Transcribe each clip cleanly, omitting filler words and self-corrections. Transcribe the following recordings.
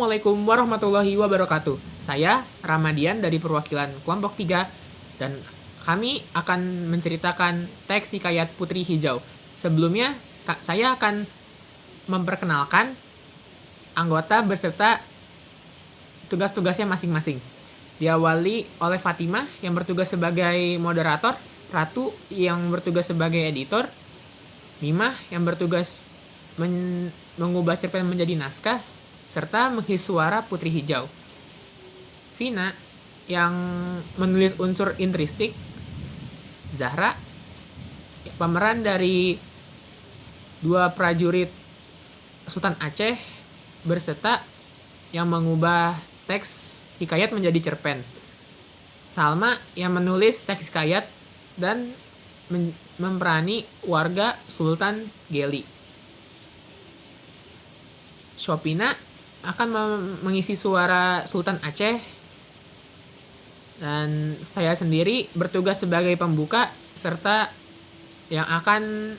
Assalamualaikum warahmatullahi wabarakatuh. Saya Ramadian dari perwakilan kelompok 3 dan kami akan menceritakan teks hikayat Putri Hijau. Sebelumnya saya akan memperkenalkan anggota beserta tugas-tugasnya masing-masing. Diawali oleh Fatimah yang bertugas sebagai moderator, Ratu yang bertugas sebagai editor, Mimah yang bertugas mengubah cerpen menjadi naskah, serta mengisi suara Putri Hijau. Vina yang menulis unsur intristik, Zahra pemeran dari dua prajurit Sultan Aceh berserta yang mengubah teks hikayat menjadi cerpen. Salma yang menulis teks hikayat dan memperani warga Sultan Geli. Shopina akan mengisi suara Sultan Aceh dan saya sendiri bertugas sebagai pembuka serta yang akan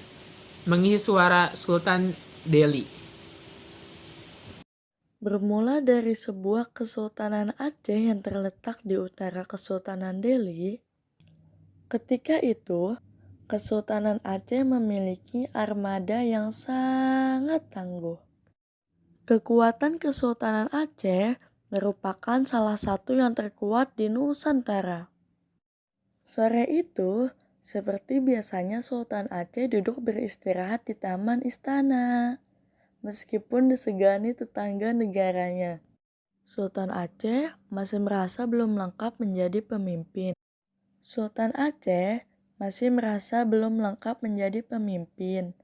mengisi suara Sultan Delhi. Bermula dari sebuah kesultanan Aceh yang terletak di utara Kesultanan Delhi, ketika itu Kesultanan Aceh memiliki armada yang sangat tangguh. Kekuatan Kesultanan Aceh merupakan salah satu yang terkuat di Nusantara. Sore itu, seperti biasanya Sultan Aceh duduk beristirahat di taman istana, meskipun disegani tetangga negaranya. Sultan Aceh masih merasa belum lengkap menjadi pemimpin. Sultan Aceh masih merasa belum lengkap menjadi pemimpin.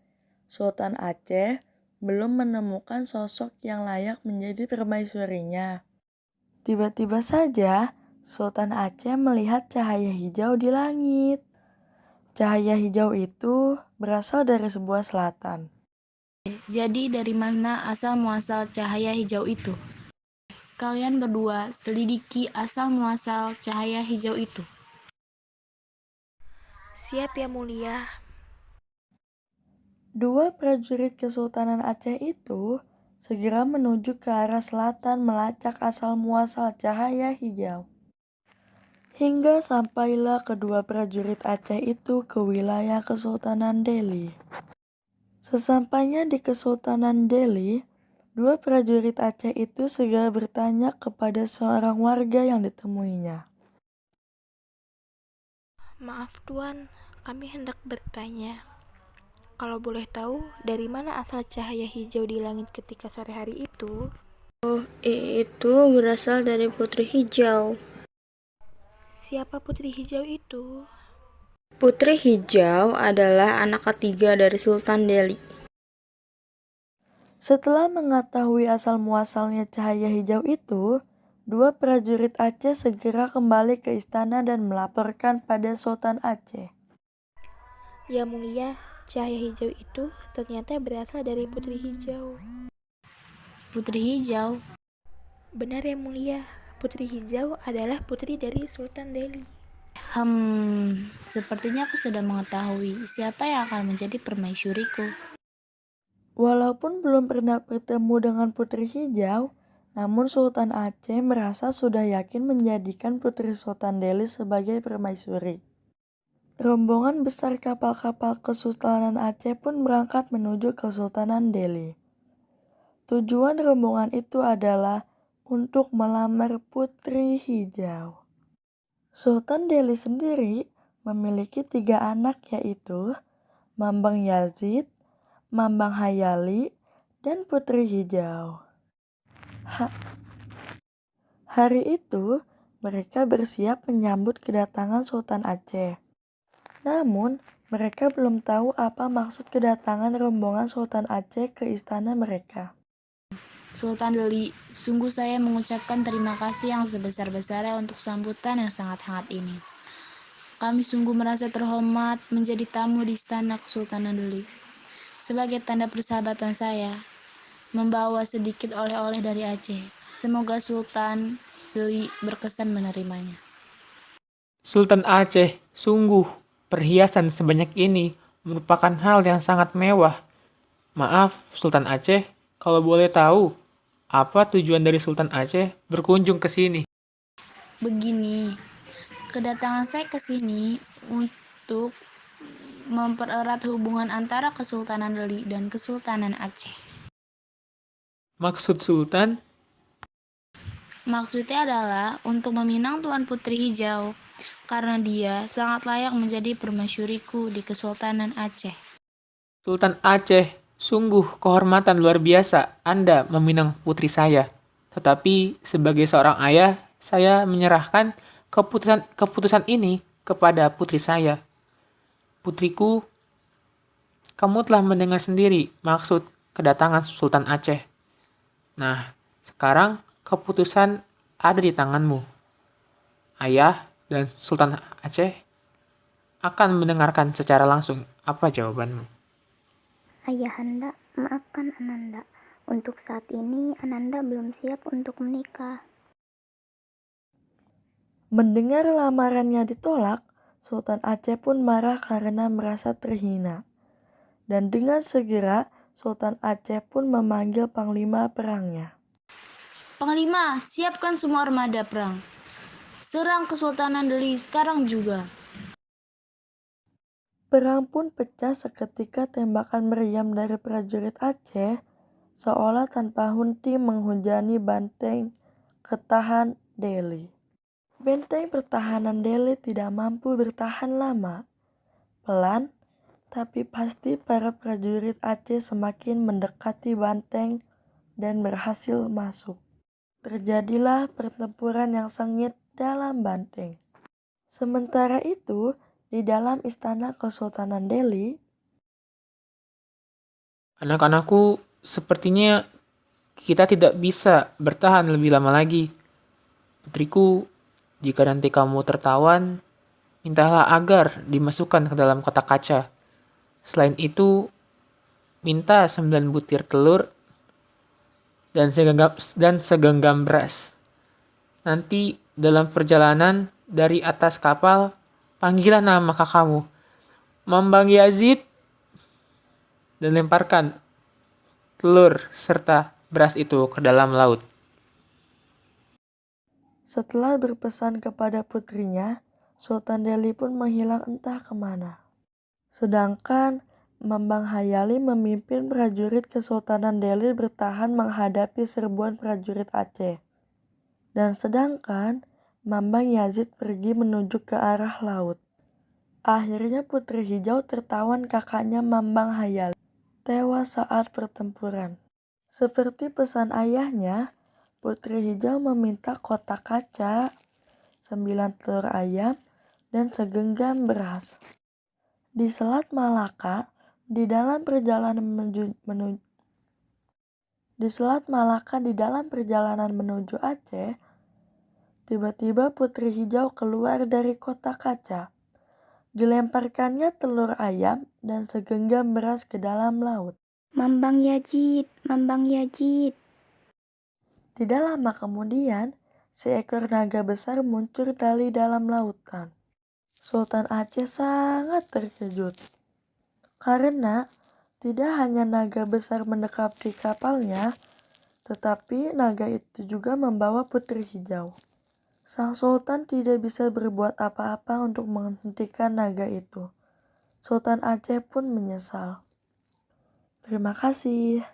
Sultan Aceh belum menemukan sosok yang layak menjadi permaisurinya. Tiba-tiba saja, Sultan Aceh melihat cahaya hijau di langit. Cahaya hijau itu berasal dari sebuah selatan. Jadi dari mana asal muasal cahaya hijau itu? Kalian berdua selidiki asal muasal cahaya hijau itu. Siap ya mulia. Dua prajurit Kesultanan Aceh itu segera menuju ke arah selatan melacak asal muasal cahaya hijau. Hingga sampailah kedua prajurit Aceh itu ke wilayah Kesultanan Delhi. Sesampainya di Kesultanan Delhi, dua prajurit Aceh itu segera bertanya kepada seorang warga yang ditemuinya. Maaf Tuan, kami hendak bertanya. Kalau boleh tahu, dari mana asal cahaya hijau di langit ketika sore hari itu? Itu berasal dari Putri Hijau. Siapa Putri Hijau itu? Putri Hijau adalah anak ketiga dari Sultan Delhi. Setelah mengetahui asal muasalnya cahaya hijau itu, dua prajurit Aceh segera kembali ke istana dan melaporkan pada Sultan Aceh. Ya mulia, cahaya hijau itu ternyata berasal dari Putri Hijau. Putri Hijau? Benar ya mulia, Putri Hijau adalah putri dari Sultan Delhi. Sepertinya aku sudah mengetahui siapa yang akan menjadi permaisuriku. Walaupun belum pernah bertemu dengan Putri Hijau, namun Sultan Aceh merasa sudah yakin menjadikan Putri Sultan Delhi sebagai permaisuri. Rombongan besar kapal-kapal Kesultanan Aceh pun berangkat menuju Kesultanan Delhi. Tujuan rombongan itu adalah untuk melamar Putri Hijau. Sultan Delhi sendiri memiliki 3 anak, yaitu Mambang Yazid, Mambang Hayali, dan Putri Hijau. Hari itu, mereka bersiap menyambut kedatangan Sultan Aceh. Namun, mereka belum tahu apa maksud kedatangan rombongan Sultan Aceh ke istana mereka. Sultan Delhi, sungguh saya mengucapkan terima kasih yang sebesar-besarnya untuk sambutan yang sangat hangat ini. Kami sungguh merasa terhormat menjadi tamu di istana Kesultanan Delhi. Sebagai tanda persahabatan saya, membawa sedikit oleh-oleh dari Aceh. Semoga Sultan Delhi berkesan menerimanya. Sultan Aceh, sungguh perhiasan sebanyak ini merupakan hal yang sangat mewah. Maaf, Sultan Aceh, kalau boleh tahu, Apa tujuan dari Sultan Aceh berkunjung ke sini? Begini, kedatangan saya ke sini untuk mempererat hubungan antara Kesultanan Delhi dan Kesultanan Aceh. Maksud Sultan, Maksudnya adalah untuk meminang Tuan Putri Hijau, karena dia sangat layak menjadi permasyuriku di Kesultanan Aceh. Sultan Aceh, sungguh kehormatan luar biasa Anda meminang putri saya. Tetapi sebagai seorang ayah, saya menyerahkan keputusan ini kepada putri saya. Putriku, kamu telah mendengar sendiri maksud kedatangan Sultan Aceh. Nah, sekarang keputusan ada di tanganmu. Ayah dan Sultan Aceh akan mendengarkan secara langsung. Apa jawabanmu? Ayahanda, maafkan Ananda. Untuk saat ini, Ananda belum siap untuk menikah. Mendengar lamarannya ditolak, Sultan Aceh pun marah karena merasa terhina. Dan dengan segera, Sultan Aceh pun memanggil panglima perangnya. Panglima, siapkan semua armada perang. Serang Kesultanan Delhi sekarang juga. Perang pun pecah seketika tembakan meriam dari prajurit Aceh, seolah tanpa henti menghujani benteng ketahan Delhi. Benteng pertahanan Delhi tidak mampu bertahan lama. Pelan, tapi pasti para prajurit Aceh semakin mendekati benteng dan berhasil masuk. Terjadilah pertempuran yang sengit dalam benteng. Sementara itu, di dalam istana Kesultanan Delhi, Anak-anakku, sepertinya kita tidak bisa bertahan lebih lama lagi. Putriku, jika nanti kamu tertawan, mintalah agar dimasukkan ke dalam kotak kaca. Selain itu, minta 9 butir telur dan segenggam beras. Nanti dalam perjalanan dari atas kapal, panggillah nama kakakmu, Mambang Yazid, dan lemparkan telur serta beras itu ke dalam laut. setelah berpesan kepada putrinya, Sultan Delhi pun menghilang entah kemana. Sedangkan Mambang Hayali memimpin prajurit Kesultanan Delhi bertahan menghadapi serbuan prajurit Aceh. Dan sedangkan Mambang Yazid pergi menuju ke arah laut. Akhirnya Putri Hijau tertawan kakaknya Mambang Hayali tewas saat pertempuran. Seperti pesan ayahnya, Putri Hijau meminta kotak kaca, 9 telur ayam, dan segenggam beras. Di Selat Malaka, di dalam perjalanan menuju Aceh, tiba-tiba Putri Hijau keluar dari kotak kaca. Dilemparkannya telur ayam dan segenggam beras ke dalam laut. Mambang Yazid, Mambang Yazid. Tidak lama kemudian, seekor naga besar muncul dari dalam lautan. Sultan Aceh sangat terkejut. Karena tidak hanya naga besar mendekat di kapalnya, tetapi naga itu juga membawa Putri Hijau. Sang Sultan tidak bisa berbuat apa-apa untuk menghentikan naga itu. Sultan Aceh pun menyesal. Terima kasih.